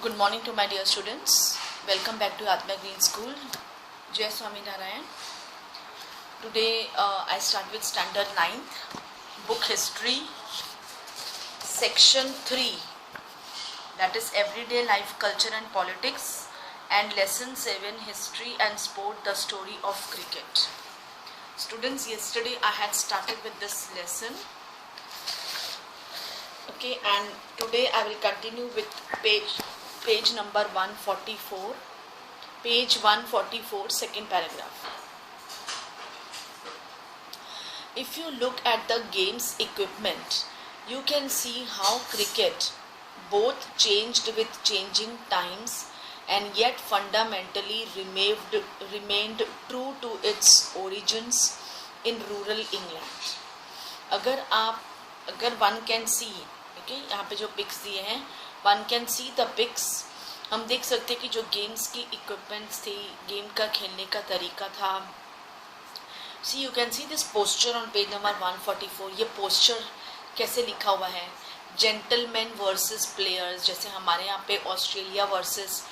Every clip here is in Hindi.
Good morning to my dear students. Welcome back to Atma Green School. Jai Swami Narayan. Today I start with Standard 9th, Book History, Section 3, that is Everyday Life, Culture and Politics, and Lesson 7, History and Sport, the Story of Cricket. Students, yesterday I had started with this lesson. Okay, and today I will continue with page number 144, page 144, second paragraph. If you look at the game's equipment, you can see how cricket both changed with changing times and yet fundamentally remained true to its origins in rural England. अगर one can see, okay, यहाँ पे जो pics दिए हैं, one can see the pics, हम देख सकते हैं कि जो गेम्स की इक्विपमेंट्स थी, गेम का खेलने का तरीका था. See, you can see this posture on page number 144. ये पोस्चर कैसे लिखा हुआ है? Gentleman versus players. जैसे हमारे यहाँ पे ऑस्ट्रेलिया वर्सेस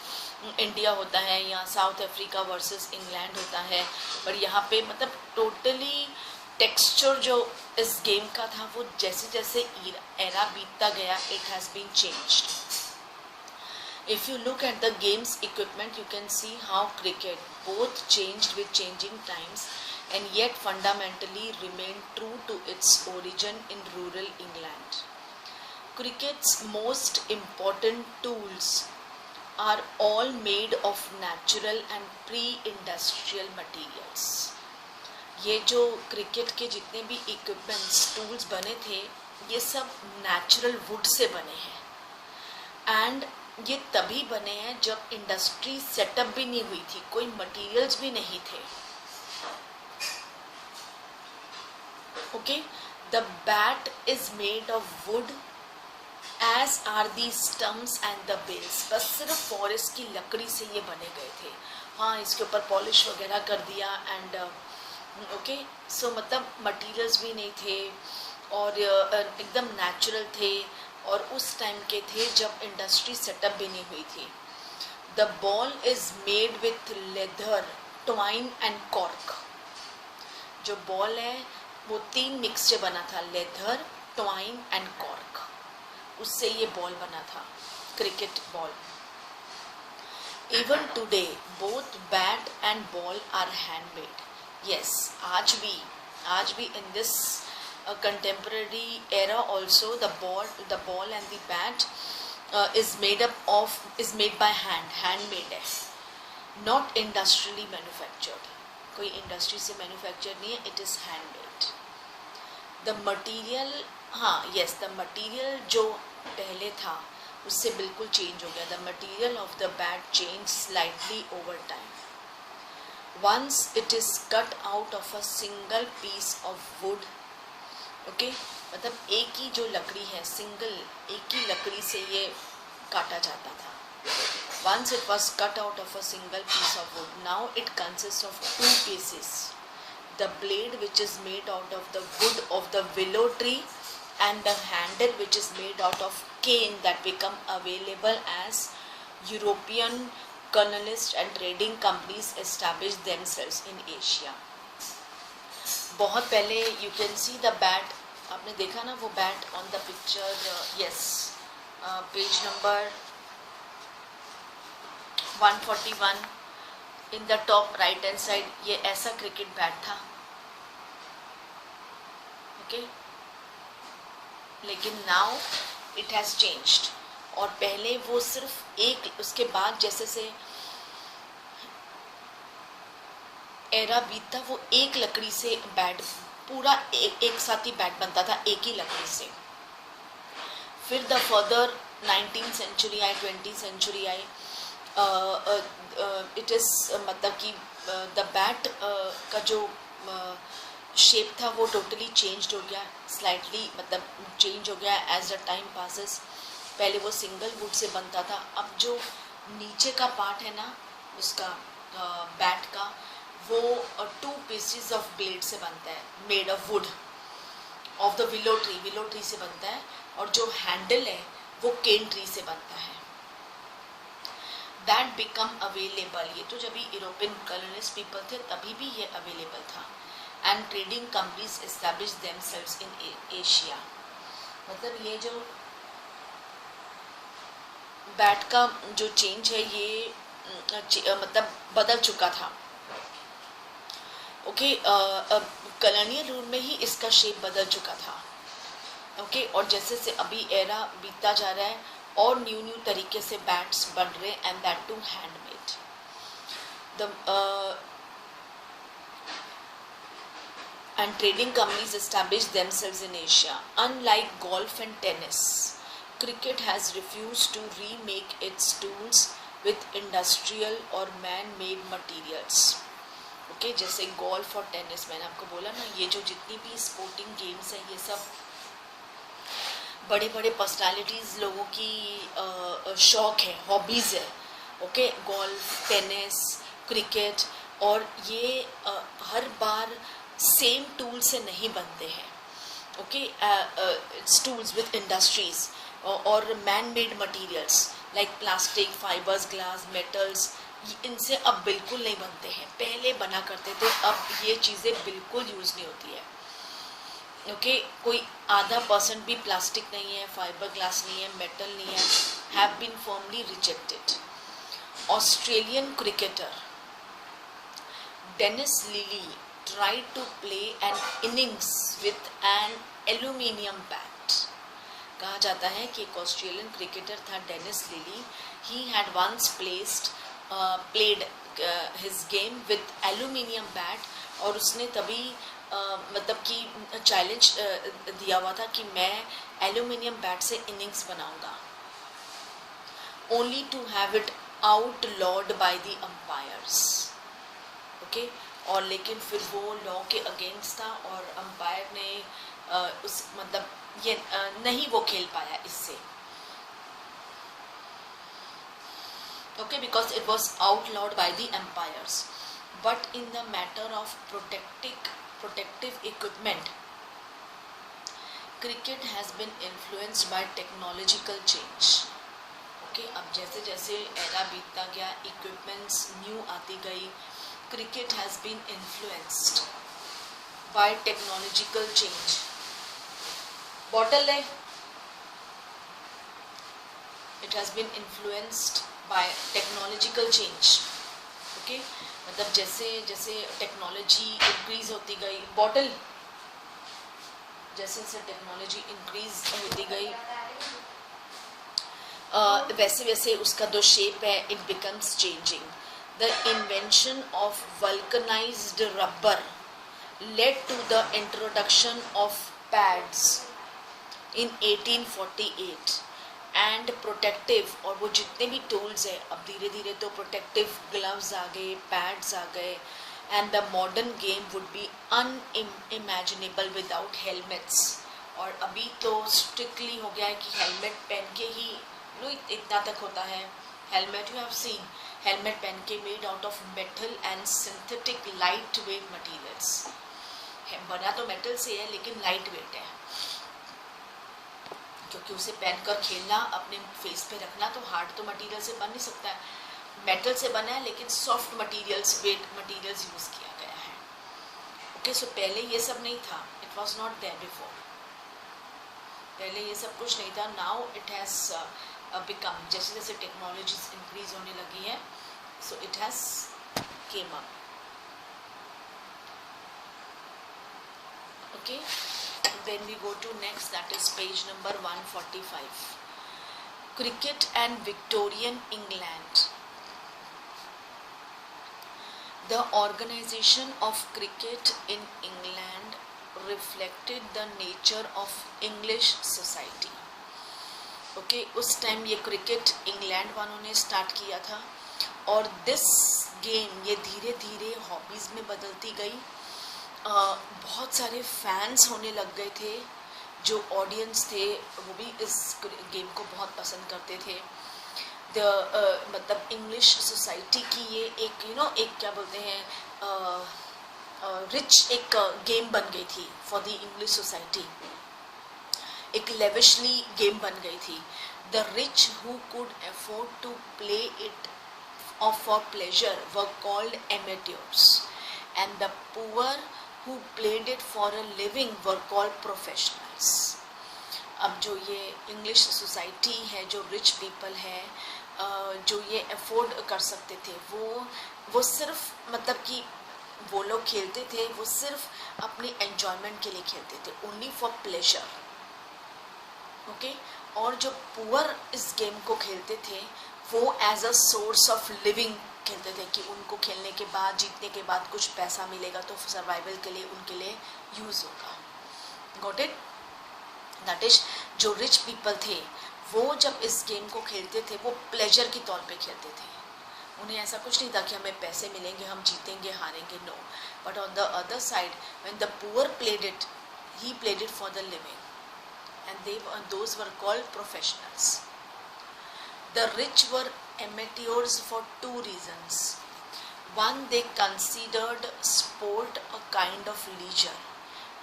इंडिया होता है या साउथ अफ्रीका वर्सेस इंग्लैंड होता है, पर यहाँ पे मतलब टोटली टेक्सचर जो इस गेम का था वो जैसे जैसे एरा बीतता गया, it has been changed. If you look at the game's equipment, you can see how cricket both changed with changing times and yet fundamentally remained true to its origin in rural England. Cricket's most important tools are all made of natural and pre-industrial materials. ये जो क्रिकेट के जितने भी इक्विपमेंट्स टूल्स बने थे, ये सब नेचुरल वुड से बने हैं एंड ये तभी बने हैं जब इंडस्ट्री सेटअप भी नहीं हुई थी, कोई मटेरियल्स भी नहीं थे. Okay, the bat is made of wood as are the stumps and the bails. बस सिर्फ फॉरेस्ट की लकड़ी से ये बने गए थे. हाँ, इसके ऊपर पॉलिश वगैरह कर दिया एंड ओके, सो मतलब मटेरियल्स भी नहीं थे और एकदम नेचुरल थे और उस टाइम के थे जब इंडस्ट्री सेटअप भी नहीं हुई थी. The ball is made with leather, twine and cork. जो बॉल है वो 3 मिक्स से बना था, लेदर, ट्वाइन एंड कॉर्क. उससे ये बॉल बना था, cricket ball. Even today both bat and ball are handmade. Yes, आज भी in this contemporary era also the ball and the bat is made by handmade है, not industrially manufactured. कोई इंडस्ट्री से मैन्युफैक्चर नहीं है, it is handmade. The material, हाँ yes, the material जो पहले था उससे बिल्कुल चेंज हो गया. The material of the bat changed slightly over time. Once it is cut out of a single piece of wood. Okay, मतलब एक ही जो लकड़ी है, एक ही लकड़ी से ये काटा जाता था. Once it was cut out of a single piece of wood. Now it consists of 2 pieces. The blade, which is made out of the wood of the willow tree, and the handle, which is made out of cane, that become available as European colonists and trading companies established themselves in Asia. बहुत पहले you can see the bat. आपने देखा ना वो bat on the picture? Yes, page number 141 in the top right hand side. ये ऐसा क्रिकेट बैट था. Okay, लेकिन now it has changed. और पहले वो सिर्फ एक, उसके बाद जैसे से एरा बीतता वो एक लकड़ी से बैट पूरा एक साथ ही बैट बनता था, एक ही लकड़ी से. फिर द फर्दर 19th सेंचुरी आई, 20th सेंचुरी आई, इट इज़ मतलब कि द बैट का जो शेप था वो टोटली चेंज हो गया, स्लाइटली मतलब चेंज हो गया एज द टाइम पासेस. पहले वो सिंगल वुड से बनता था, अब जो नीचे का पार्ट है ना उसका बैट का, वो 2 pieces ऑफ ब्लेड से बनता है, made of would of the willow tree से बनता है. और जो हैंडल है वो केन ट्री से बनता है. दैट बिकम अवेलेबल, ये तो जब भी यूरोपियन कॉलोनिस्ट पीपल थे तभी भी ये अवेलेबल था. And trading companies establish themselves in Asia. मतलब ये जो बैट का जो चेंज है ये मतलब बदल चुका था. ओके, कॉलोनियल रूल में ही इसका शेप बदल चुका था. ओके, और जैसे से अभी एरा बीतता जा रहा है और न्यू तरीके से बैट्स बन रहे, and that too handmade. The and trading companies established themselves in Asia. Unlike golf and tennis, cricket has refused to remake its tools with industrial or man-made materials. Okay, जैसे गोल्फ और टेनिस मैंने आपको बोला ना, ये जो जितनी भी स्पोर्टिंग गेम्स हैं ये सब बड़े बड़े पर्सनालिटीज़ लोगों की शौक है, हॉबीज़ है. ओके, गोल्फ, टेनिस, क्रिकेट, और ये हर बार सेम टूल से नहीं बनते हैं. Okay, it's tools with industries और man made materials like plastic, fibres, glass, metals, इनसे अब बिल्कुल नहीं बनते हैं. पहले बना करते थे, अब ये चीज़ें बिल्कुल यूज़ नहीं होती है. ओके, कोई %% भी प्लास्टिक नहीं है, फाइबर ग्लास नहीं है, मेटल नहीं है. Have been firmly rejected. Australian cricketer Dennis Lillee tried to play an innings with an aluminium bat. कहा जाता है कि एक ऑस्ट्रेलियन क्रिकेटर था Dennis Lillee. He had once played his game with aluminium bat, और उसने तभी मतलब कि चैलेंज दिया हुआ था कि मैं एल्यूमिनियम बैट से इनिंग्स बनाऊंगा. Only to have it outlawed by the umpires. Okay, और लेकिन फिर वो लॉ के अगेंस्ट था और अंपायर ने उस मतलब ये नहीं वो खेल पाया इससे. Okay, because it was outlawed by the umpires. But in the matter of protective equipment, cricket has been influenced by technological change. Okay, अब जैसे जैसे एरा बीतता गया, इक्विपमेंट्स न्यू आती गई. Cricket has been influenced by technological change. Bottle ले. It has been influenced by technological change. Okay, मतलब जैसे जैसे टेक्नोलॉजी इंक्रीज होती गई, बॉटल जैसे जैसे टेक्नोलॉजी इंक्रीज होती गई वैसे वैसे उसका जो शेप है it becomes changing. The invention of vulcanized rubber led to the introduction of pads in 1848 and protective, और वो जितने भी tools है अब धीरे धीरे तो protective gloves आ गए, pads आ गए, and the modern game would be unimaginable without helmets. और अभी तो strictly हो गया है कि helmet पहन के ही इतना तक होता है. helmet you have seen, helmet पहन के made out of metal and synthetic light weight materials. बना तो मेटल से है लेकिन लाइट वेट है, क्योंकि उसे पहनकर खेलना, अपने फेस पे रखना तो हार्ड तो मटीरियल से बन नहीं सकता है. मेटल से बना है लेकिन soft materials, wet materials use किया गया है. ओके, सो पहले ये सब नहीं था. It was not there before. पहले ये सब कुछ नहीं था. नाउ इट हैज़ बिकम, जैसे जैसे टेक्नोलॉजीज इंक्रीज होने लगी है, so it has came up. Okay, then we go to next, that is page number 145. Cricket and Victorian England. The organisation of cricket in England reflected the nature of English society. Okay, उस टाइम ये क्रिकेट इंग्लैंड वालों ने स्टार्ट किया था, और दिस गेम ये धीरे धीरे हॉबीज़ में बदलती गई. बहुत सारे फैंस होने लग गए थे. जो ऑडियंस थे वो भी इस गेम को बहुत पसंद करते थे. मतलब इंग्लिश सोसाइटी की ये एक एक क्या बोलते हैं रिच एक गेम बन गई थी फॉर द इंग्लिश सोसाइटी. एक लेविशली गेम बन गई थी. The rich who could afford to play it or for pleasure were called amateurs, and the poor who played it for a living were called professionals. अब जो ये इंग्लिश सोसाइटी है, जो रिच पीपल है, जो ये अफोर्ड कर सकते थे, वो सिर्फ मतलब कि वो लोग खेलते थे, वो सिर्फ अपनी एंजॉयमेंट के लिए खेलते थे, ओनली फॉर प्लेजर, ओके। और जो पुअर इस गेम को खेलते थे वो as a source of living खेलते थे कि उनको खेलने के बाद, जीतने के बाद कुछ पैसा मिलेगा तो सर्वाइवल के लिए उनके लिए यूज़ होगा। Got it? दैट इज, जो रिच पीपल थे वो जब इस गेम को खेलते थे वो प्लेजर के तौर पे खेलते थे। उन्हें ऐसा कुछ नहीं था कि हमें पैसे मिलेंगे, हम जीतेंगे, हारेंगे, no. But on the other side when the poor played it, he played it for the living, and those were called professionals. The rich were amateurs for two reasons. One, they considered sport a kind of leisure.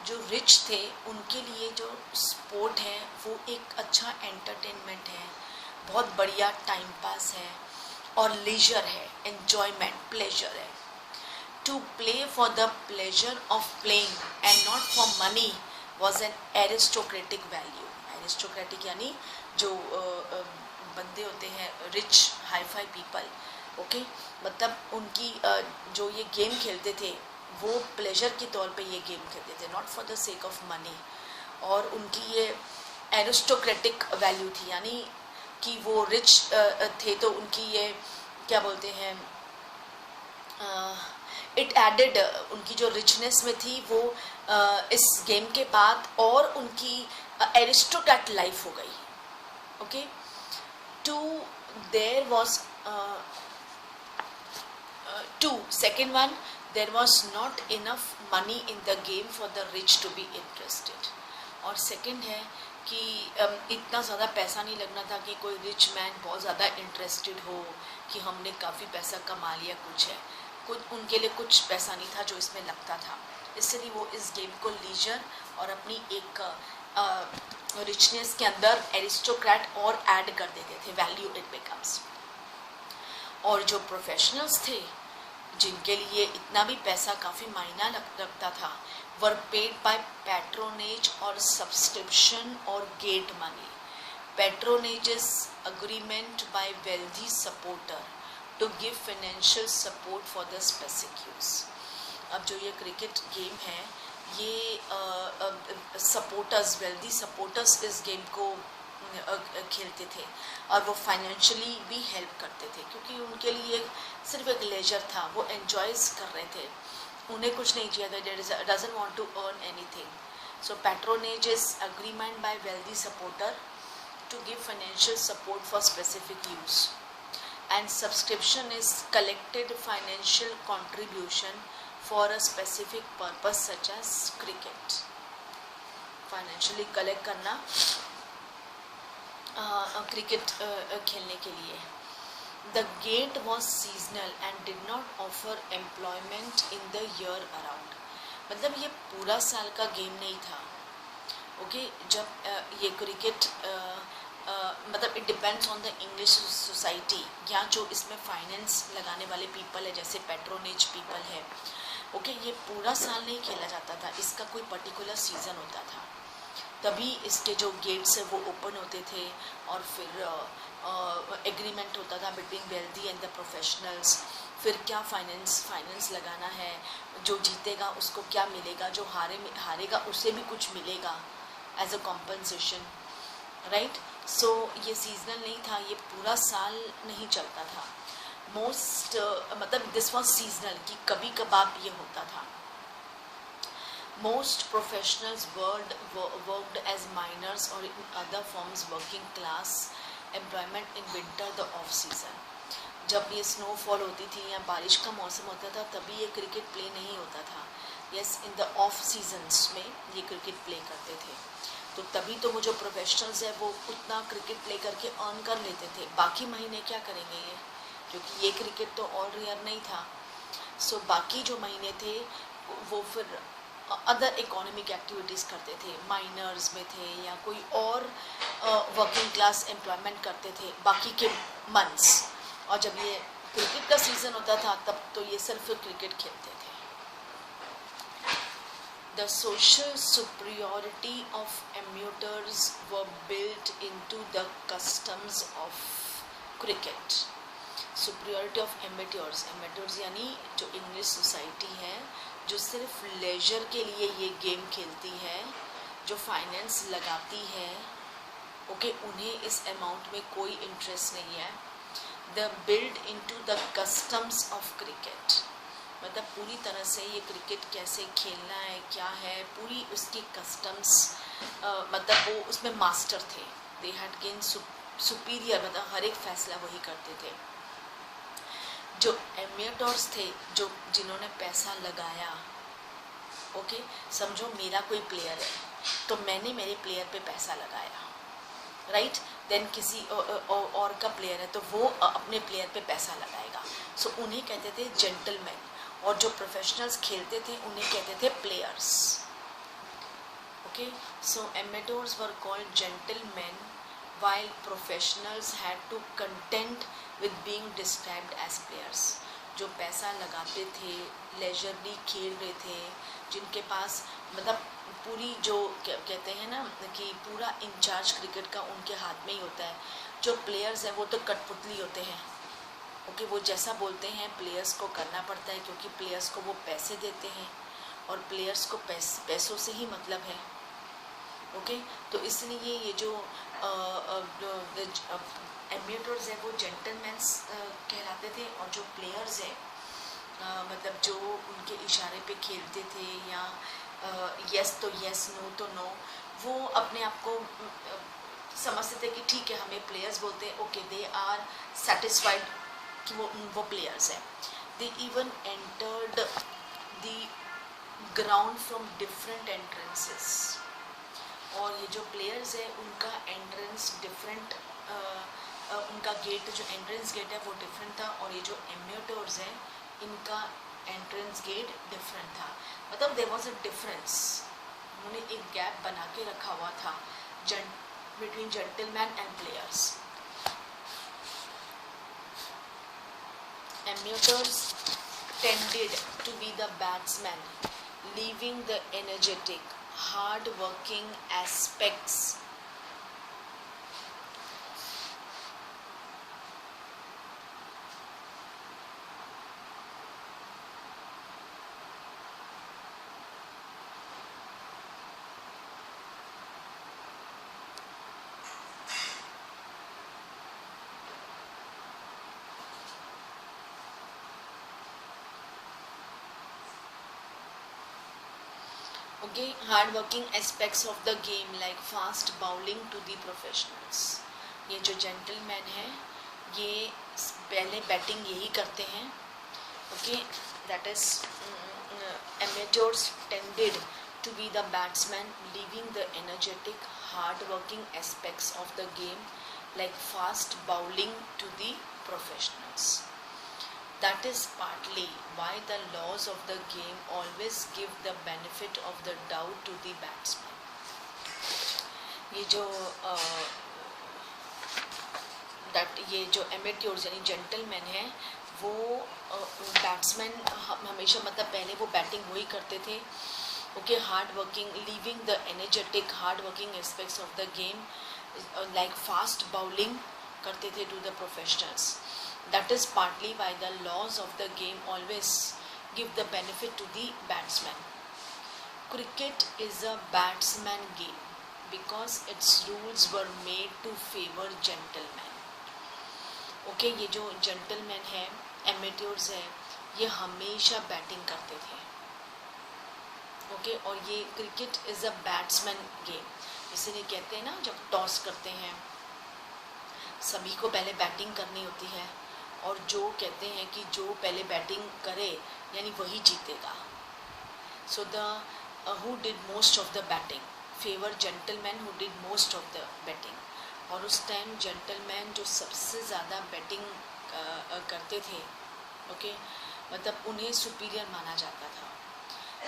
जो रिच थे उनके लिए जो स्पोर्ट है वो एक अच्छा एंटरटेनमेंट है, बहुत बढ़िया टाइम पास है और लीजर है, एन्जॉयमेंट, प्लेजर है। To play for the pleasure of playing and not for money was an aristocratic value. Aristocratic यानी जो बंदे होते हैं, रिच हाई-फाई पीपल, ओके, मतलब उनकी जो ये गेम खेलते थे वो प्लेजर के तौर पे ये गेम खेलते थे, not for the sake of money. और उनकी ये एरिस्टोक्रेटिक वैल्यू थी, यानी कि वो रिच थे तो उनकी ये क्या बोलते हैं, इट एडेड, उनकी जो रिचनेस में थी वो इस गेम के बाद और उनकी एरिस्टोक्रेट लाइफ हो गई, okay. To there was second one, there was not enough money in the game for the rich to be interested. और सेकंड है कि इतना ज़्यादा पैसा नहीं लगना था कि कोई रिच मैन बहुत ज़्यादा इंटरेस्टेड हो कि हमने काफ़ी पैसा कमा लिया, कुछ है, कुछ उनके लिए कुछ पैसा नहीं था जो इसमें लगता था, इसलिए वो इस गेम को लीजर और अपनी एक रिचनेस के अंदर एरिस्टोक्रेट और ऐड कर देते थे, वैल्यू इट बिकम्स। और जो प्रोफेशनल्स थे जिनके लिए इतना भी पैसा काफ़ी मायना रखता था, वर पेड बाय पैट्रोनेज और सब्सक्रिप्शन और gate money. Patronage is agreement by wealthy supporter to give financial support for the specific use. अब जो ये क्रिकेट गेम है, ये सपोर्टर्स, वेल्दी सपोर्टर्स इस गेम को खेलते थे और वो फाइनेंशियली भी हेल्प करते थे, क्योंकि उनके लिए सिर्फ एक लेजर था, वो एंजॉयज कर रहे थे, उन्हें कुछ नहीं चाहिए था, doesn't want to earn anything. So patronage is agreement by wealthy supporter to give financial support for specific use, and subscription is collected financial contribution for a specific purpose such as cricket. Financially collect करना क्रिकेट खेलने के लिए। The gate was seasonal and did not offer employment in the year around. मतलब ये पूरा साल का गेम नहीं था, ओके। जब ये क्रिकेट मतलब it depends on the English society, या जो इसमें फाइनेंस लगाने वाले पीपल है, जैसे पैट्रोनेज पीपल है, ओके। ये पूरा साल नहीं खेला जाता था, इसका कोई पर्टिकुलर सीज़न होता था, तभी इसके जो गेट्स है वो ओपन होते थे और फिर एग्रीमेंट होता था between wealthy and the professionals. फिर क्या फाइनेंस लगाना है, जो जीतेगा उसको क्या मिलेगा, जो हारेगा उसे भी कुछ मिलेगा एज अ कॉम्पनसेशन, राइट। सो ये सीजनल नहीं था, ये पूरा साल नहीं चलता था। मोस्ट मतलब दिस वॉज सीजनल, कि कभी कभार ये होता था। Most professionals worked as miners or in other forms working class employment in winter, the off season. जब ये स्नोफॉल होती थी या बारिश का मौसम होता था तभी ये क्रिकेट प्ले नहीं होता था। Yes, in the of seasons में ये क्रिकेट प्ले करते थे, तो तभी तो वो जो प्रोफेशनल्स है वो उतना क्रिकेट प्ले करके अर्न कर लेते थे। बाकी महीने क्या करेंगे ये, क्योंकि ये क्रिकेट तो ऑल ईयर नहीं था। सो बाकी जो महीने थे वो फिर अदर इकोनॉमिक एक्टिविटीज़ करते थे, माइनर्स में थे या कोई और वर्किंग क्लास एम्प्लॉयमेंट करते थे बाकी के मंथ्स। और जब ये क्रिकेट का सीजन होता था तब तो ये सिर्फ क्रिकेट खेलते थे. The social superiority of amateurs were built into the customs of cricket. Superiority of amateurs, amateurs यानी जो इंग्लिश सोसाइटी है जो सिर्फ लेजर के लिए ये गेम खेलती है, जो फाइनेंस लगाती है, ओके, उन्हें इस अमाउंट में कोई इंटरेस्ट नहीं है. The build into the customs of cricket, मतलब पूरी तरह से ये क्रिकेट कैसे खेलना है, क्या है, पूरी उसकी कस्टम्स, मतलब वो उसमें मास्टर थे. दे हैड गेन सुपीरियर, मतलब हर एक फैसला वही करते थे. जो एमेटर्स थे, जो जिन्होंने पैसा लगाया, ओके, समझो मेरा कोई प्लेयर है तो मैंने मेरे प्लेयर पे पैसा लगाया, राइट, देन किसी और का प्लेयर है तो वो अपने प्लेयर पे पैसा लगाएगा. सो उन्हें कहते थे जेंटलमैन, और जो प्रोफेशनल्स खेलते थे उन्हें कहते थे players. Okay, so amateurs were called gentleman while professionals had to contend with being described as players. जो पैसा लगाते थे, लेजरली खेल रहे थे, जिनके पास मतलब पूरी जो कहते हैं ना कि पूरा इंचार्ज क्रिकेट का उनके हाथ में ही होता है. जो प्लेयर्स हैं वो तो कठपुतली होते हैं, ओके, वो जैसा बोलते हैं प्लेयर्स को करना पड़ता है, क्योंकि प्लेयर्स को वो पैसे देते हैं और प्लेयर्स को पैसों से ही मतलब है. ओके, तो इसलिए ये जो एमेटर्स है वो जेंटलमैन्स कहलाते थे, और जो प्लेयर्स है मतलब जो उनके इशारे पे खेलते थे, या यस तो यस, नो तो नो, वो अपने आप को समझते थे कि ठीक है हमें प्लेयर्स बोलते हैं, ओके, दे आर सेटिस्फाइड कि वो प्लेयर्स हैं. They even entered the ground from different entrances, और ये जो प्लेयर्स है उनका एंट्रेंस डिफरेंट, उनका गेट, जो एंट्रेंस गेट है वो डिफरेंट था, और ये जो एमेटर्स हैं इनका एंट्रेंस गेट डिफरेंट था. मतलब देयर वाज अ डिफरेंस, उन्होंने एक गैप बना के रखा हुआ था between gentleman and players. Amateurs tended to be the batsmen, leaving the energetic, hard-working aspects okay, hard-working aspects of the game like fast bowling to the professionals. ये जो जेंटलमैन है ये पहले बैटिंग यही करते हैं, okay, that is amateurs tended to be the batsmen, leaving the energetic, hard-working aspects of the game like fast bowling to the professionals. That is partly why the laws of the game always give the benefit of the doubt to the batsman. ये जो एमेट्योर्स यानी जेंटलमैन है वो बैट्समैन हमेशा मतलब पहले वो बैटिंग वही करते थे, okay, hard working, leaving the energetic hard working aspects of the game like fast bowling करते थे to the professionals. That is partly why the laws of the game always give the benefit to the batsman. Cricket is a batsman game because its rules were made to favor gentlemen. Okay, ये जो gentlemen है, amateurs है, ये हमेशा बैटिंग करते थे, ओके, और ये cricket is a batsman game. इसीलिए कहते हैं ना जब टॉस करते हैं सभी को पहले बैटिंग करनी होती है, और जो कहते हैं कि जो पहले बैटिंग करे यानी वही जीतेगा. So the who did most of the batting favour gentleman who did most of the batting. और उस टाइम जेंटलमैन जो सबसे ज़्यादा बैटिंग करते थे, ओके, मतलब उन्हें सुपीरियर माना जाता था.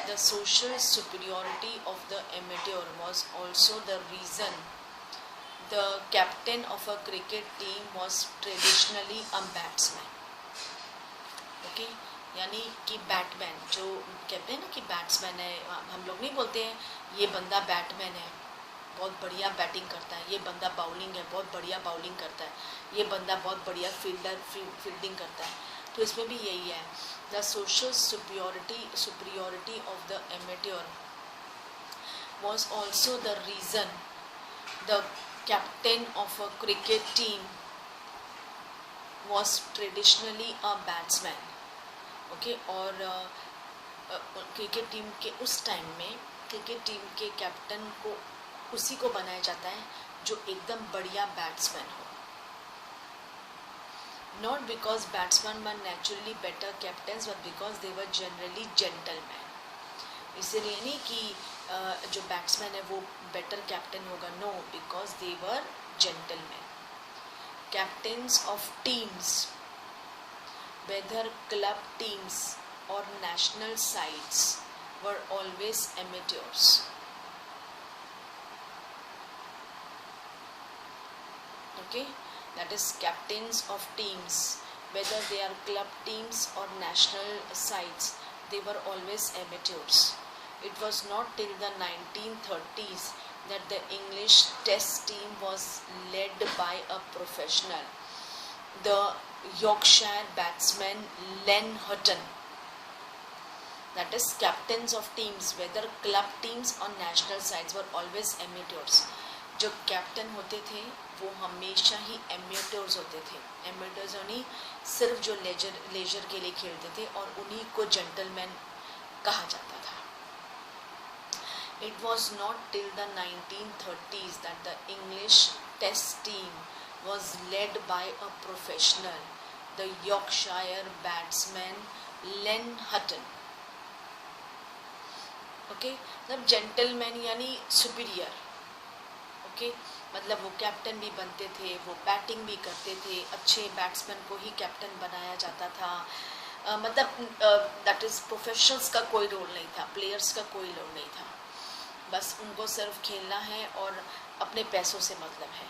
The social superiority of the amateur was also the reason the captain of a cricket team was traditionally a batsman. Okay, यानी कि बैटमैन जो कहते हैं ना कि बैट्समैन है, हम लोग नहीं बोलते हैं ये बंदा बैटमैन है, बहुत बढ़िया बैटिंग करता है, ये बंदा बाउलिंग है, बहुत बढ़िया बाउलिंग करता है, ये बंदा बहुत बढ़िया फील्डिंग करता है। तो इसमें भी यही है, the social superiority of the amateur was also the reason the captain of a cricket team was traditionally a batsman. Okay, और क्रिकेट टीम के उस टाइम में क्रिकेट टीम के कैप्टन को उसी को बनाया जाता है जो एकदम बढ़िया बैट्समैन हो। Not because batsman were naturally better captains but because they were generally gentleman. इसलिए नहीं कि जो बैट्समैन है वो बेटर कैप्टन होगा, no, because they were gentleman. Captains of teams whether club teams or national sides were always amateurs. Okay, that is captains of teams, whether they are club teams or national sides, they were always amateurs. It was not till the 1930s that the English Test team was led by a professional, the Yorkshire batsman Len Hutton. That is, captains of teams, whether club teams or national sides, were always amateurs. जो कैप्टन होते थे वो हमेशा ही एमेटर्स होते थे। एमेटर्स यानी सिर्फ जो लेजर के लिए खेलते थे, और उन्हीं को जेंटलमैन कहा जाता था। It was not till the 1930s that the English Test team was led by a professional, the Yorkshire batsman Len Hutton. Okay, मतलब जेंटलमैन यानी सुपीरियर। ओके, मतलब वो कैप्टन भी बनते थे, वो बैटिंग भी करते थे, अच्छे बैट्समैन को ही कैप्टन बनाया जाता था। मतलब दैट इज़ प्रोफेशनल्स का कोई रोल नहीं था, प्लेयर्स का कोई रोल नहीं था, बस उनको सिर्फ खेलना है और अपने पैसों से मतलब है।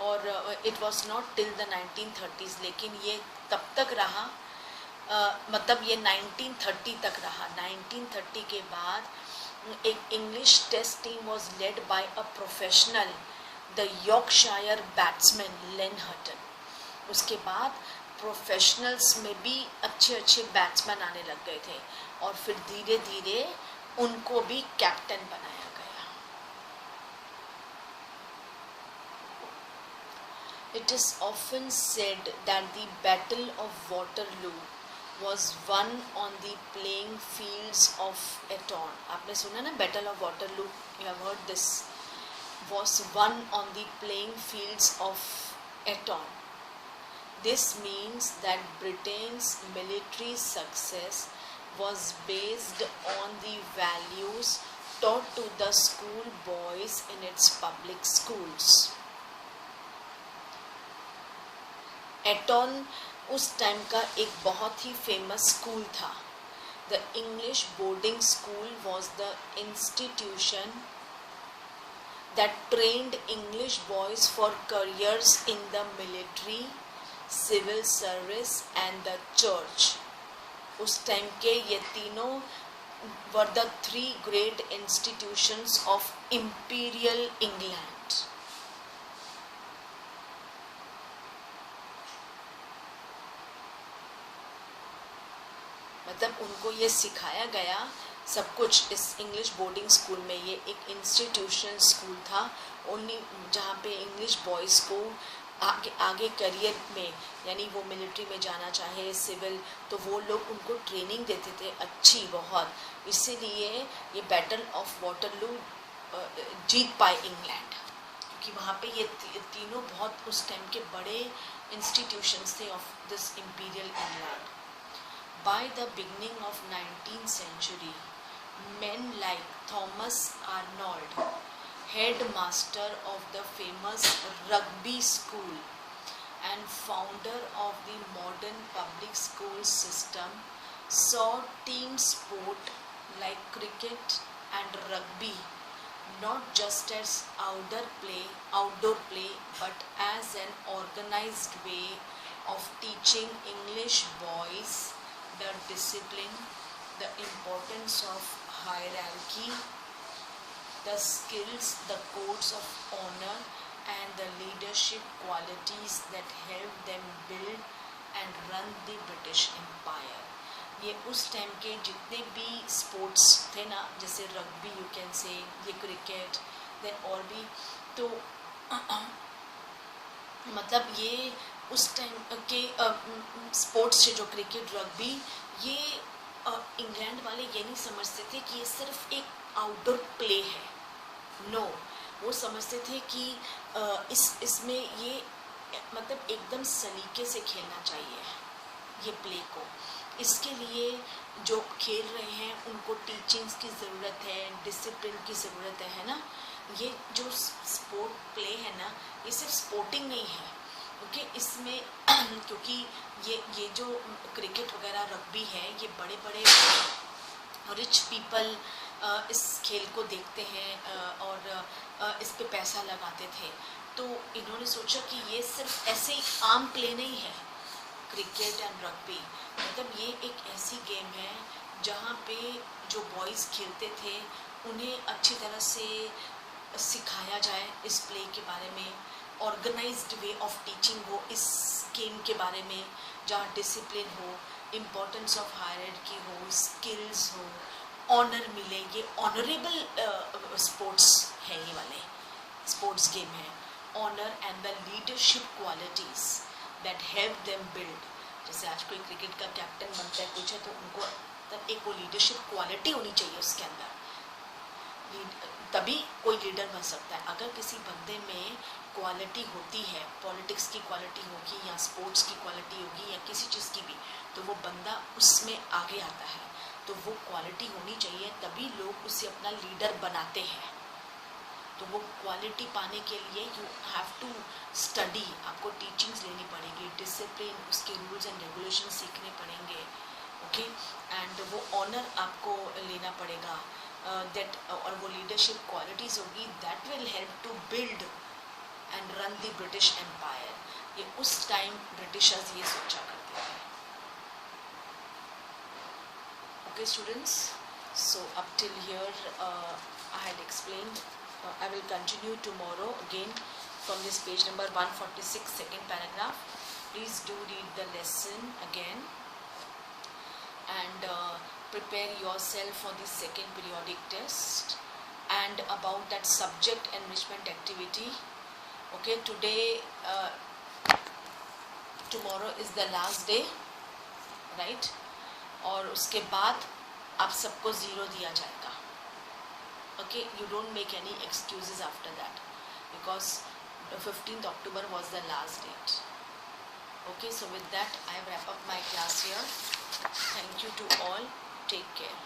और it was not till the 1930s, लेकिन ये तब तक रहा, मतलब ये 1930 तक रहा। 1930 के बाद एक English test team was led by a professional, the Yorkshire batsman Len Hutton. उसके बाद प्रोफेशनल्स में भी अच्छे अच्छे बैट्समैन आने लग गए थे, और फिर धीरे धीरे उनको भी कैप्टन बनाया गया। It is often said that the Battle of Waterloo was won on the playing fields of Eton. आपने सुना ना Battle of Waterloo? You have heard this. Was won on the playing fields of Eton. This means that Britain's military success was based on the values taught to the school boys in its public schools. एटॉन उस टाइम का एक बहुत ही फेमस स्कूल था। The English boarding school was the institution that trained English boys for careers in the military, civil service and the church. उस टाइम के ये तीनों were the 3 great institutions of imperial England. मतलब उनको ये सिखाया गया सब कुछ इस इंग्लिश बोर्डिंग स्कूल में। ये एक इंस्टीट्यूशन स्कूल था ओनली, जहाँ पे इंग्लिश बॉयज़ को आगे करियर में, यानी वो मिलिट्री में जाना चाहे, सिविल, तो वो लोग उनको ट्रेनिंग देते थे अच्छी बहुत। इसीलिए ये बैटल ऑफ वाटरलू जीत पाए इंग्लैंड, क्योंकि वहाँ पे ये तीनों बहुत उस टाइम के बड़े इंस्टीट्यूशंस थे of this imperial England. By the beginning of 19th century, men like Thomas Arnold, headmaster of the famous rugby school and founder of the modern public school system, saw team sport like cricket and rugby not just as outdoor play, but as an organized way of teaching English boys the discipline, the importance of hierarchy, the skills, the codes of honor, and the leadership qualities that help them build and run the British Empire. ये उस टाइम के जितने भी स्पोर्ट्स थे ना, जैसे रग्बी यू कैन से, ये क्रिकेट, देन और भी, तो मतलब ये उस टाइम के स्पोर्ट्स थे, जो क्रिकेट रग्बी, ये इंग्लैंड वाले ये नहीं समझते थे कि ये सिर्फ एक आउटडोर प्ले है। नो, वो समझते थे कि इसमें ये मतलब एकदम सलीके से खेलना चाहिए ये प्ले को। इसके लिए जो खेल रहे हैं उनको टीचिंग्स की ज़रूरत है, डिसिप्लिन की ज़रूरत है ना। ये जो स्पोर्ट प्ले है ना, ये सिर्फ स्पोर्टिंग नहीं है, ओके। इसमें क्योंकि ये जो क्रिकेट वगैरह रग्बी है, ये बड़े बड़े रिच पीपल इस खेल को देखते हैं और इस पे पैसा लगाते थे। तो इन्होंने सोचा कि ये सिर्फ ऐसे ही आम प्ले नहीं है क्रिकेट एंड रग्बी, मतलब ये एक ऐसी गेम है जहाँ पे जो बॉयज़ खेलते थे उन्हें अच्छी तरह से सिखाया जाए इस प्ले के बारे में, ऑर्गेनाइज्ड वे ऑफ टीचिंग हो इस गेम के बारे में, जहाँ डिसिप्लिन हो, इम्पोर्टेंस ऑफ हायरार्की हो, स्किल्स हो, ऑनर मिले। ये ऑनरेबल स्पोर्ट्स है, ये वाले स्पोर्ट्स गेम है। Honour and the leadership qualities that help them build. जैसे आज कोई क्रिकेट का कैप्टन बनता है कुछ है, तो उनको तब एक वो लीडरशिप क्वालिटी होनी चाहिए उसके अंदर, तभी कोई लीडर बन सकता है। अगर किसी बंदे में क्वालिटी होती है, पॉलिटिक्स की क्वालिटी होगी या स्पोर्ट्स की क्वालिटी होगी या किसी चीज़ की भी, तो वो बंदा उसमें आगे आता है। तो वो क्वालिटी होनी चाहिए, तभी लोग उसे अपना लीडर बनाते हैं। तो वो क्वालिटी पाने के लिए यू हैव टू स्टडी, आपको टीचिंग्स लेनी पड़ेगी, डिसिप्लिन, उसके रूल्स एंड रेगुलेशन सीखने पड़ेंगे, ओके। एंड वो ऑनर आपको लेना पड़ेगा, दैट और वो लीडरशिप क्वालिटीज़ होगी that will help to build and run the British Empire. ये उस टाइम ब्रिटिशर्स ये सोचा करते थे, okay students. So up till here I had explained. I will continue tomorrow again from this page number 146, second paragraph. Please do read the lesson again and prepare yourself for the second periodic test and about that subject enrichment activity. Okay, today tomorrow is the last day, right? और उसके बाद आप सबको 0 दिया जाएगा। Okay, you don't make any excuses after that because the 15th October was the last date. Okay, so with that I wrap up my class here. Thank you to all. Take care.